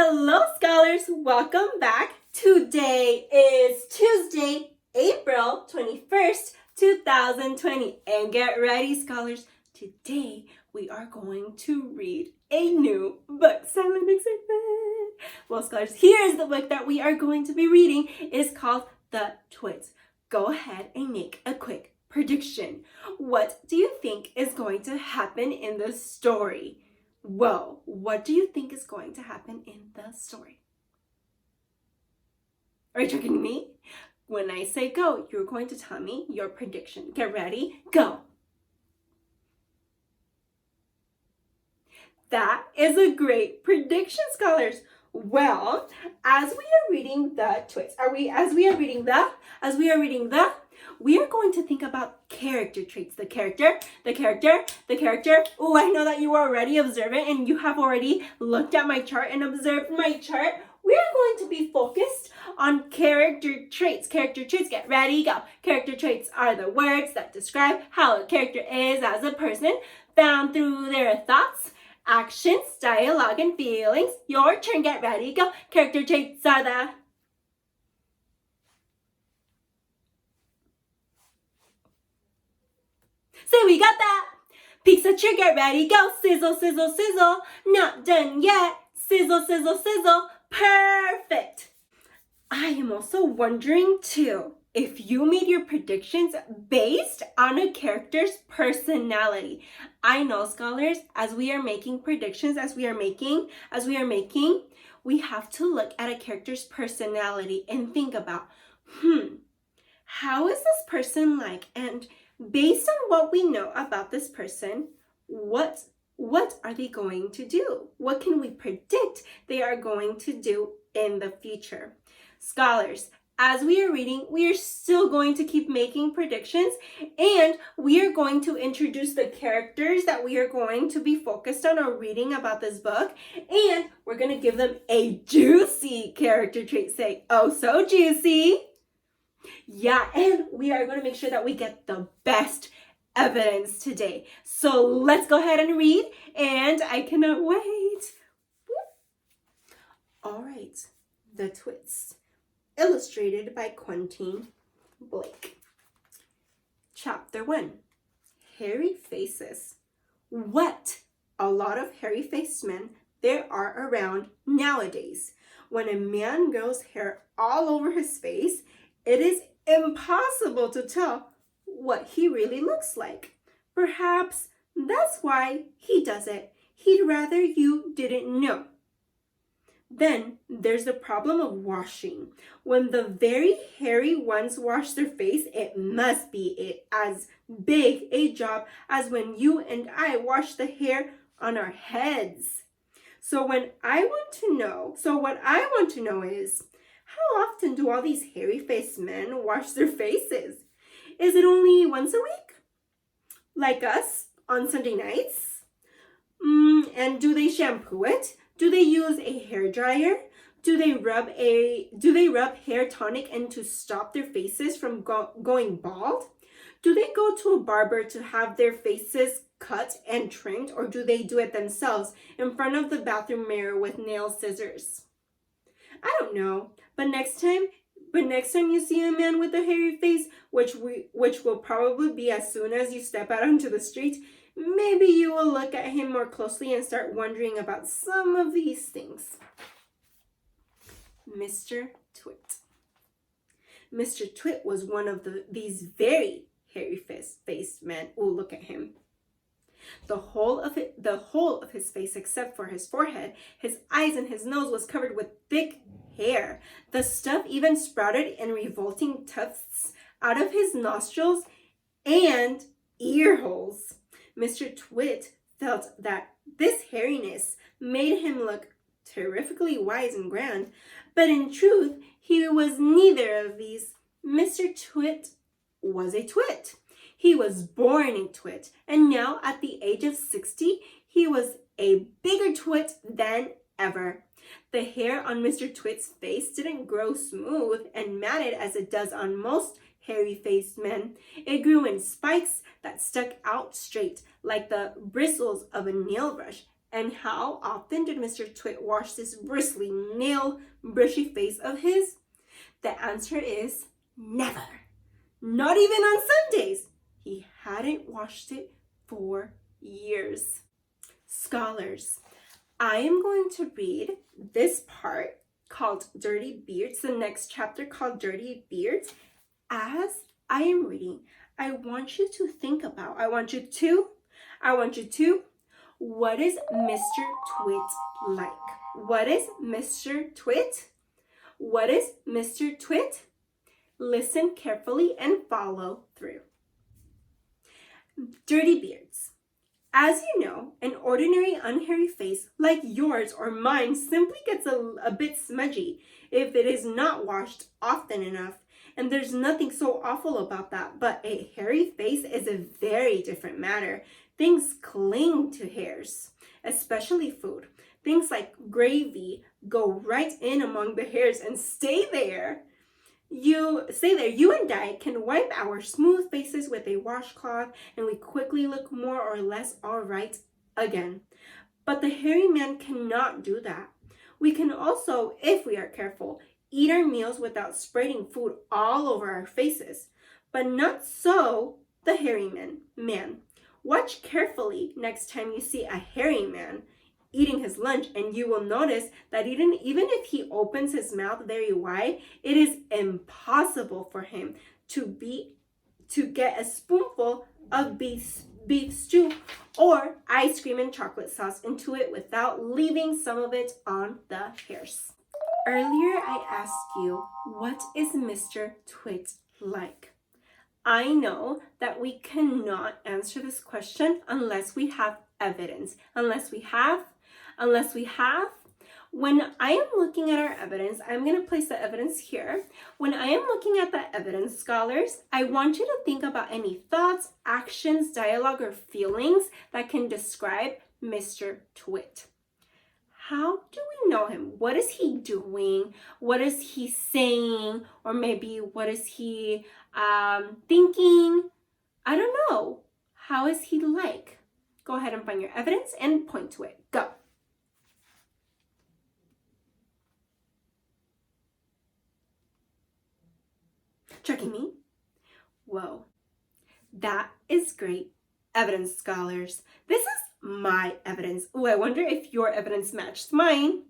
Hello, scholars. Welcome back. Today is Tuesday, April 21st, 2020. And get ready, scholars. Today, we are going to read a new book. Silent excitement. Well, scholars, here's the book that we are going to be reading. It is called The Twits. Go ahead and make a quick prediction. What do you think is going to happen in the story? Well, what do you think is going to happen in the story? Are you tricking me? When I say go, you're going to tell me your prediction. Get ready, go. That is a great prediction, scholars. Well, as we are reading the Twits, we are going to think about character traits. The character. Oh, I know that you are already observant and you have already looked at my chart and observed my chart. We are going to be focused on character traits. Character traits, get ready, go. Character traits are the words that describe how a character is as a person, found through their thoughts, actions, dialogue, and feelings. Your turn, get ready, go. Character traits are the... So we got that. Pizza chair, get ready, go. Sizzle, sizzle, sizzle. Not done yet. Sizzle, sizzle, sizzle. Perfect. I am also wondering too, if you made your predictions based on a character's personality. I know, scholars, as we are making predictions, we have to look at a character's personality and think about, how is this person like? And based on what we know about this person, what are they going to do? What can we predict they are going to do in the future? Scholars, as we are reading, we are still going to keep making predictions, and we are going to introduce the characters that we are going to be focused on or reading about this book, and we're going to give them a juicy character trait. Say, oh, so juicy. Yeah, and we are going to make sure that we get the best evidence today. So let's go ahead and read, and I cannot wait. All right, The Twits, illustrated by Quentin Blake. Chapter 1, Hairy Faces. What a lot of hairy-faced men there are around nowadays. When a man grows hair all over his face, it is impossible to tell what he really looks like. Perhaps that's why he does it. He'd rather you didn't know. Then there's the problem of washing. When the very hairy ones wash their face, it must be as big a job as when you and I wash the hair on our heads. So what I want to know is, how often do all these hairy-faced men wash their faces? Is it only once a week? Like us on Sunday nights? And do they shampoo it? Do they use a hair dryer? Do they rub hair tonic in to stop their faces from going bald? Do they go to a barber to have their faces cut and trimmed, or do they do it themselves in front of the bathroom mirror with nail scissors? I don't know, but next time you see a man with a hairy face, which will probably be as soon as you step out onto the street, maybe you will look at him more closely and start wondering about some of these things. Mr. Twit. Mr. Twit was one of these very hairy-faced men. Oh, look at him. The whole of his face, except for his forehead, his eyes, and his nose was covered with thick hair. The stuff even sprouted in revolting tufts out of his nostrils and ear holes. Mr. Twit felt that this hairiness made him look terrifically wise and grand, but in truth, he was neither of these. Mr. Twit was a twit. He was born a twit, and now at the age of 60, he was a bigger twit than ever. The hair on Mr. Twit's face didn't grow smooth and matted as it does on most hairy-faced men. It grew in spikes that stuck out straight, like the bristles of a nail brush, And how often did Mr. Twit wash this bristly, nail-brushy face of his? The answer is never. Not even on Sundays. He hadn't washed it for years. Scholars, I am going to read this part called Dirty Beards, the next chapter called Dirty Beards. As I am reading, I want you to think about, I want you to, what is Mr. Twit like? What is Mr. Twit? What is Mr. Twit? Listen carefully and follow through. Dirty Beards. As you know, an ordinary unhairy face like yours or mine simply gets a bit smudgy if it is not washed often enough. And there's nothing so awful about that, but a hairy face is a very different matter. Things cling to hairs, especially food. Things like gravy go right in among the hairs and stay there. You and I can wipe our smooth faces with a washcloth and we quickly look more or less all right again. But the hairy man cannot do that. We can also, if we are careful, eat our meals without spreading food all over our faces. But not so the hairy man. Watch carefully next time you see a hairy man eating his lunch, and you will notice that even if he opens his mouth very wide, it is impossible for him to get a spoonful of beef stew or ice cream and chocolate sauce into it without leaving some of it on the hairs. Earlier I asked you, what is Mr. Twit like? I know that we cannot answer this question unless we have evidence. Unless we have, when I am looking at our evidence, I'm going to place the evidence here. When I am looking at the evidence, scholars, I want you to think about any thoughts, actions, dialogue, or feelings that can describe Mr. Twit. How do we know him? What is he doing? What is he saying? Or maybe what is he thinking? I don't know. How is he like? Go ahead and find your evidence and point to it. Go. Checking me? Whoa. That is great evidence, scholars. This is my evidence. Oh, I wonder if your evidence matched mine.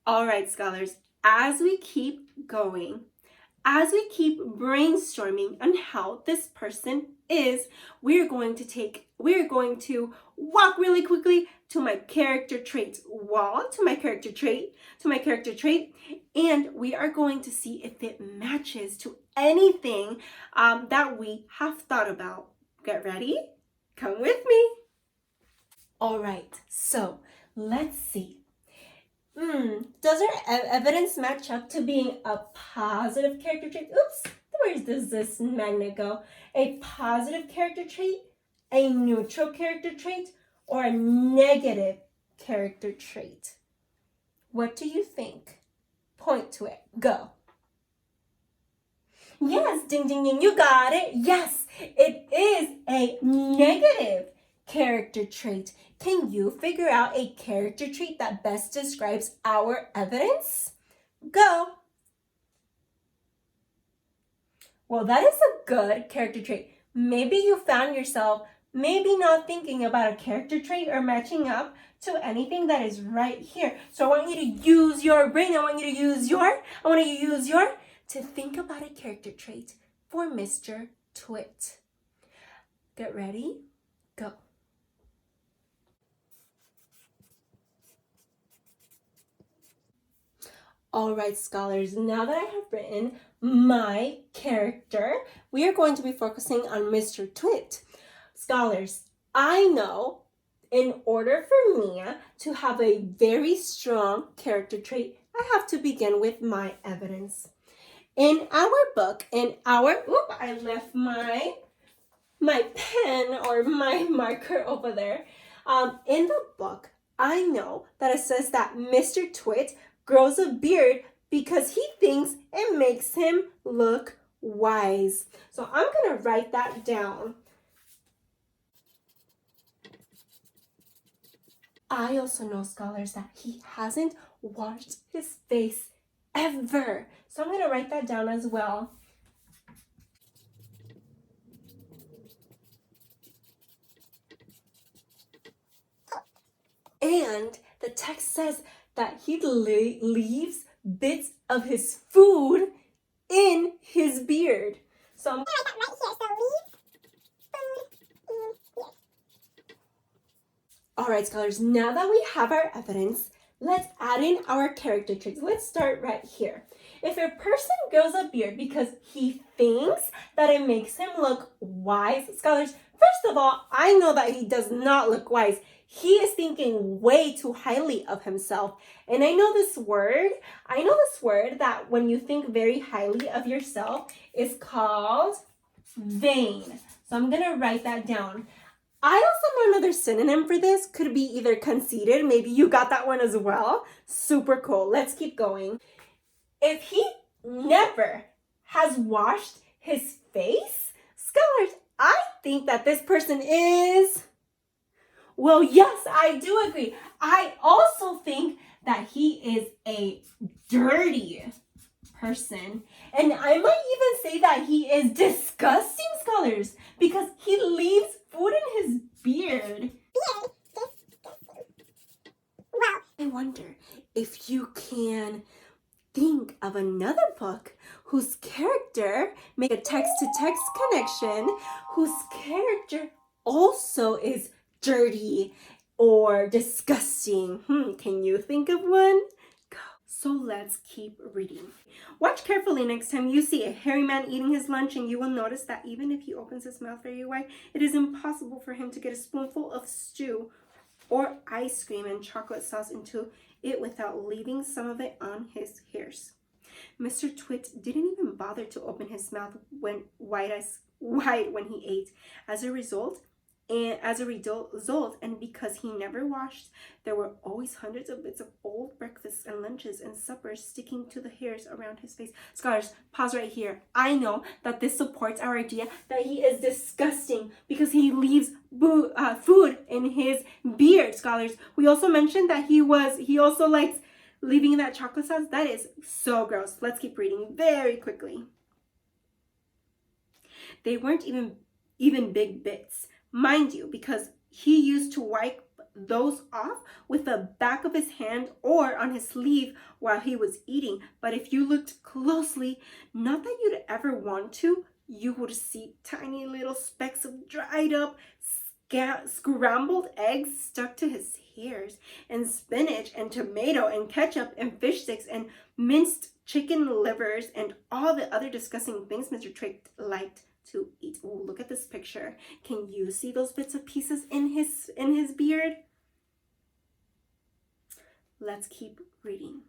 All right, scholars, as we keep going, as we keep brainstorming on how this person is, we're going to walk really quickly to my character trait wall, to my character trait, and we are going to see if it matches to anything that we have thought about. Get ready? Come with me. All right, so let's see. Does our evidence match up to being a positive character trait? Oops, where does this magnet go? A positive character trait, a neutral character trait, or a negative character trait? What do you think? Point to it. Go. Yes, ding, ding, ding, you got it. Yes, it is a negative character trait. Can you figure out a character trait that best describes our evidence? Go. Well, that is a good character trait. Maybe you found yourself maybe not thinking about a character trait or matching up to anything that is right here. So I want you to use your brain. I want you to use your to think about a character trait for Mr. Twit. Get ready? Go. All right, scholars, now that I have written my character, we are going to be focusing on Mr. Twit. Scholars, I know in order for me to have a very strong character trait, I have to begin with my evidence. In our book, I left my pen or my marker over there. In the book, I know that it says that Mr. Twit grows a beard because he thinks it makes him look wise. So I'm going to write that down. I also know, scholars, that he hasn't washed his face ever. So I'm going to write that down as well. And the text says that he leaves bits of his food in his beard. So I'm going to write that right here. So leaves food in beard. All right, scholars, now that we have our evidence, let's add in our character traits. Let's start right here. If a person grows a beard because he thinks that it makes him look wise, scholars, first of all, I know that he does not look wise. He is thinking way too highly of himself. And I know this word that when you think very highly of yourself is called vain. So I'm going to write that down. I also know another synonym for this could be either conceited. Maybe you got that one as well. Super cool. Let's keep going. If he never has washed his face, scholars, I think that this person is... Well, yes, I do agree. I also think that he is a dirty person. And I might even say that he is disgusting, scholars, because he leaves food in his beard. Well, I wonder if you can think of another book whose character make a text-to-text connection, whose character also is dirty or disgusting. Can you think of one? Go. So let's keep reading. Watch carefully next time you see a hairy man eating his lunch, and you will notice that even if he opens his mouth very wide, it is impossible for him to get a spoonful of stew or ice cream and chocolate sauce into it without leaving some of it on his hairs. Mr. Twit didn't even bother to open his mouth wide when he ate. As a result, and because he never washed, there were always hundreds of bits of old breakfasts and lunches and suppers sticking to the hairs around his face. Scholars, pause right here. I know that this supports our idea that he is disgusting because he leaves food in his beard. Scholars, we also mentioned that he also likes leaving that chocolate sauce. That is so gross. Let's keep reading very quickly. They weren't even big bits, mind you, because he used to wipe those off with the back of his hand or on his sleeve while he was eating. But if you looked closely, not that you'd ever want to, you would see tiny little specks of dried up scrambled eggs stuck to his hairs, and spinach and tomato and ketchup and fish sticks and minced chicken livers and all the other disgusting things Mr. Twit liked to eat. Oh, look at this picture. Can you see those bits of pieces in his beard? Let's keep reading.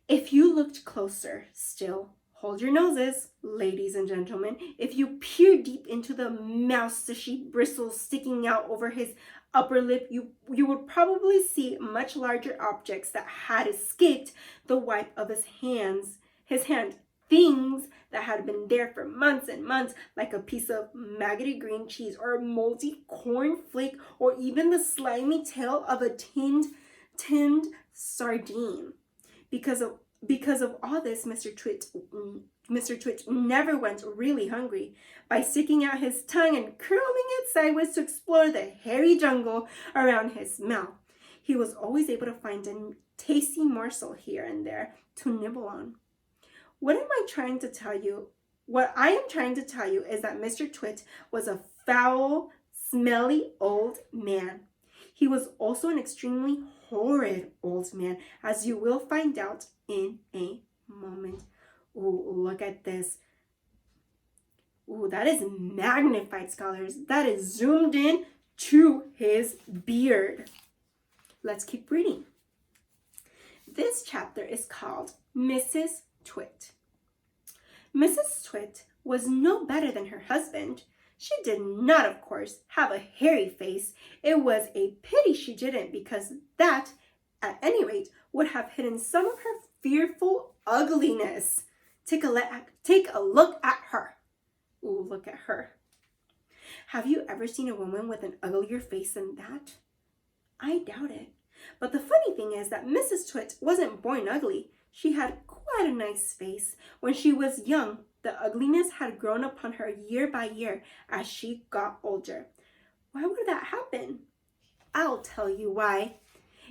If you looked closer still, hold your noses, ladies and gentlemen. If you peer deep into the mousy bristles sticking out over his upper lip, you would probably see much larger objects that had escaped the wipe of his hand. Things that had been there for months and months, like a piece of maggoty green cheese or a moldy cornflake, or even the slimy tail of a tinned sardine. Because of all this, Mr. Twit never went really hungry. By sticking out his tongue and curling it sideways to explore the hairy jungle around his mouth, he was always able to find a tasty morsel here and there to nibble on. What I am trying to tell you is that Mr. Twit was a foul, smelly old man. He was also an extremely horrid old man, as you will find out in a moment. Ooh, look at this. Ooh, that is magnified, scholars. That is zoomed in to his beard. Let's keep reading. This chapter is called Mrs. Twit. Mrs. Twit was no better than her husband. She did not, of course, have a hairy face. It was a pity she didn't, because that, at any rate, would have hidden some of her fearful ugliness. Take a look at her. Ooh, look at her. Have you ever seen a woman with an uglier face than that? I doubt it. But the funny thing is that Mrs. Twit wasn't born ugly. She had quite a nice face. When she was young, the ugliness had grown upon her year by year as she got older. Why would that happen? I'll tell you why.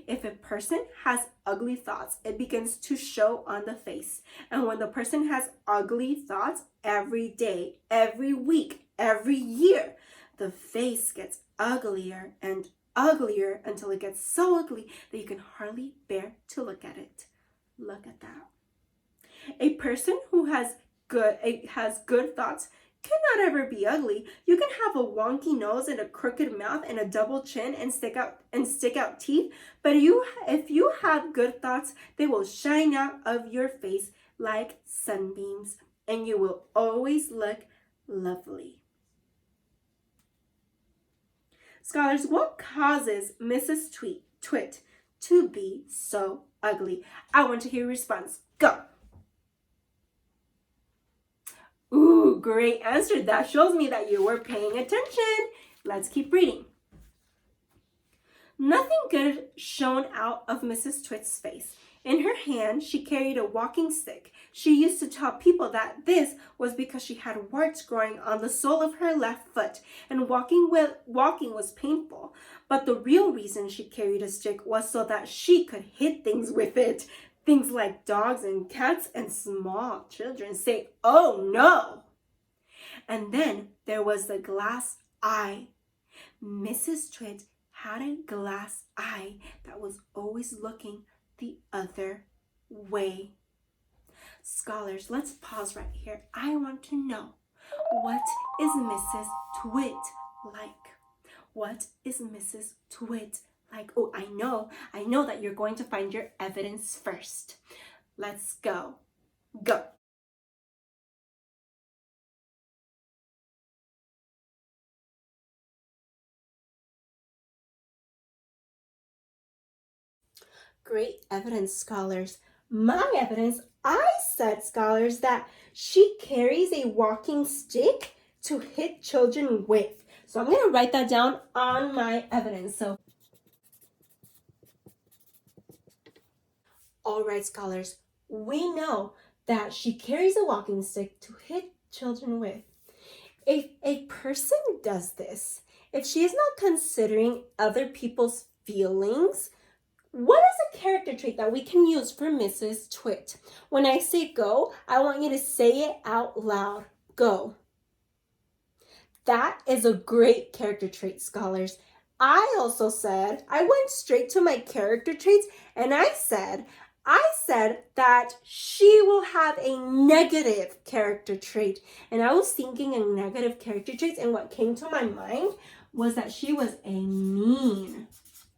If a person has ugly thoughts, it begins to show on the face. And when the person has ugly thoughts every day, every week, every year, the face gets uglier and uglier until it gets so ugly that you can hardly bear to look at it. Look at that. A person who has good thoughts cannot ever be ugly. You can have a wonky nose and a crooked mouth and a double chin and stick out teeth, but if you have good thoughts, they will shine out of your face like sunbeams, and you will always look lovely. Scholars, what causes Mrs. Twit to be so ugly? I want to hear your response. Go. Ooh, great answer. That shows me that you were paying attention. Let's keep reading. Nothing good shone out of Mrs. Twit's face. In her hand, she carried a walking stick. She used to tell people that this was because she had warts growing on the sole of her left foot, and walking was painful. But the real reason she carried a stick was so that she could hit things with it. Things like dogs and cats and small children say, "Oh no!" And then there was the glass eye. Mrs. Twit had a glass eye that was always looking the other way. Scholars, let's pause right here. I want to know, what is Mrs. Twit like? What is Mrs. Twit like? Oh, I know that you're going to find your evidence first. Let's go. Go. Great evidence, scholars. My evidence, I said, scholars, that she carries a walking stick to hit children with. So I'm going to write that down on my evidence. So, all right, scholars, we know that she carries a walking stick to hit children with. If a person does this, if she is not considering other people's feelings, what is a character trait that we can use for Mrs. Twit? When I say go, I want you to say it out loud. Go. That is a great character trait, scholars. I also said, I went straight to my character traits and I said that she will have a negative character trait. And I was thinking of negative character traits, and what came to my mind was that she was a mean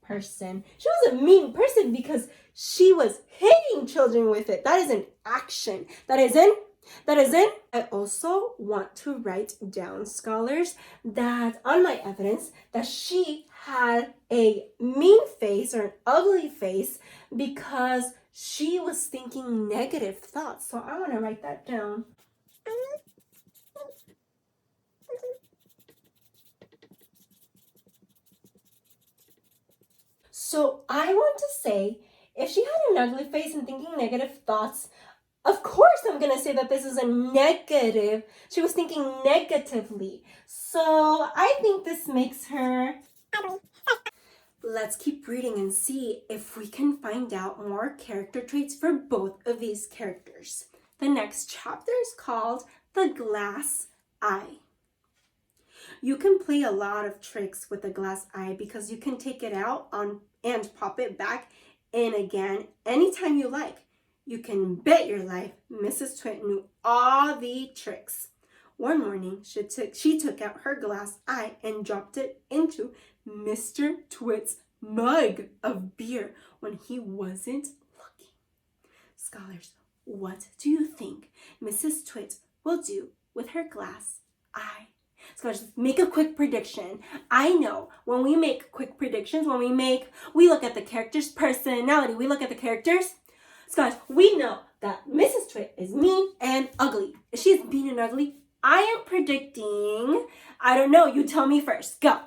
person. She was a mean person because she was hitting children with it. That is an action. That is in. I also want to write down, scholars, that on my evidence that she had a mean face or an ugly face because she was thinking negative thoughts. So I want to write that down. So I want to say, if she had an ugly face and thinking negative thoughts, of course I'm going to say that this is a negative. She was thinking negatively. So I think this makes her ugly. Let's keep reading and see if we can find out more character traits for both of these characters. The next chapter is called The Glass Eye. You can play a lot of tricks with the glass eye because you can take it out and pop it back in again anytime you like. You can bet your life Mrs. Twit knew all the tricks. One morning, she took out her glass eye and dropped it into Mr. Twit's mug of beer when he wasn't looking. Scholars, what do you think Mrs. Twit will do with her glass eye? Scholars, make a quick prediction. I know when we make quick predictions, we look at the character's personality, we look at the characters. Scholars, we know that Mrs. Twit is mean and ugly. If she is mean and ugly, I am predicting, I don't know, you tell me first. Go.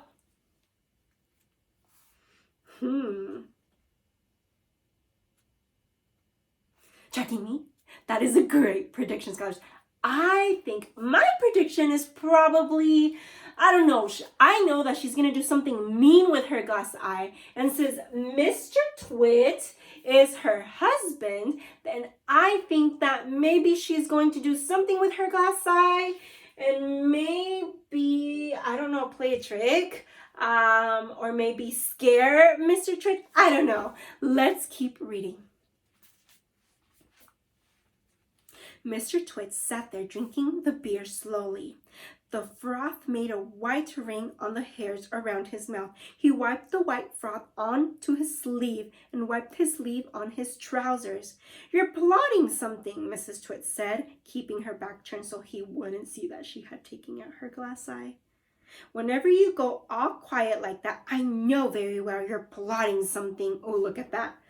Tracking me? That is a great prediction, scholars. I think my prediction is probably, I don't know. I know that she's going to do something mean with her glass eye. And since Mr. Twit is her husband, then I think that maybe she's going to do something with her glass eye and maybe, I don't know, play a trick. Or maybe scare Mr. Twit. I don't know. Let's keep reading. Mr. Twit sat there drinking the beer slowly. The froth made a white ring on the hairs around his mouth. He wiped the white froth onto his sleeve and wiped his sleeve on his trousers. "You're plotting something," Mrs. Twit said, keeping her back turned so he wouldn't see that she had taken out her glass eye. "Whenever you go all quiet like that, I know very well you're plotting something." Oh, look at that.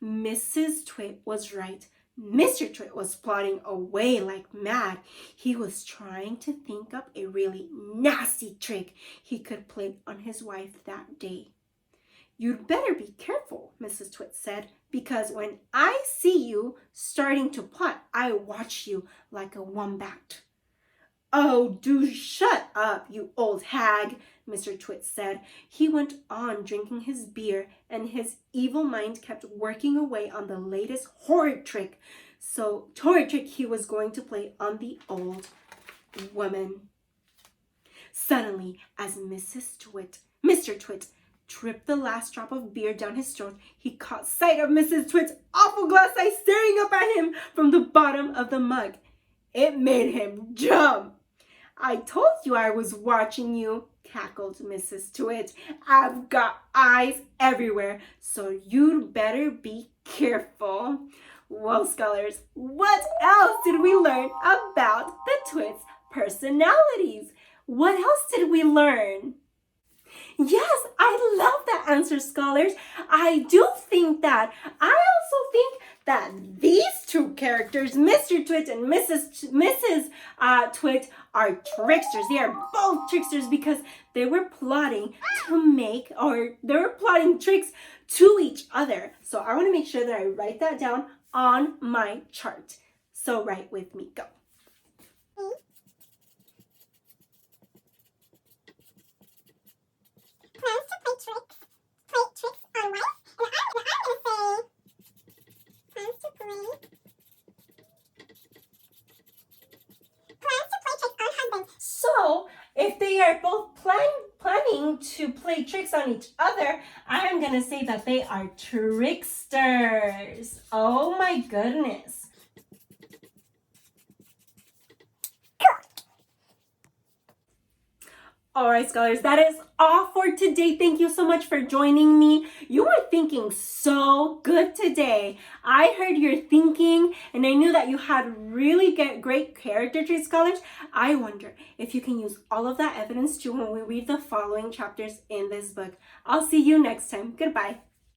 Mrs. Twit was right. Mr. Twit was plotting away like mad. He was trying to think up a really nasty trick he could play on his wife that day. "You'd better be careful," Mrs. Twit said, "because when I see you starting to plot, I watch you like a wombat." "Oh, do shut up, you old hag," Mr. Twit said. He went on drinking his beer, and his evil mind kept working away on the latest horrid trick he was going to play on the old woman. Suddenly, as Mr. Twit tripped the last drop of beer down his throat, he caught sight of Mrs. Twit's awful glass eye staring up at him from the bottom of the mug. It made him jump. "I told you I was watching you," cackled Mrs. Twit. "I've got eyes everywhere, so you'd better be careful." Well, scholars, what else did we learn about the Twits' personalities? What else did we learn? Yes, I love that answer, scholars. I do think that. I also think that these two characters, Mr. Twit and Mrs. Twit, are tricksters. They are both tricksters because they were plotting tricks to each other. So I want to make sure that I write that down on my chart. So write with me. Go. Plans to play tricks on wife, and I'm gonna say plans to play tricks on husband. So if they are both planning to play tricks on each other, I'm gonna say that they are tricksters. Oh my goodness. All right, scholars, that is all for today. Thank you so much for joining me. You were thinking so good today. I heard your thinking, and I knew that you had really great character traits, scholars. I wonder if you can use all of that evidence too when we read the following chapters in this book. I'll see you next time. Goodbye.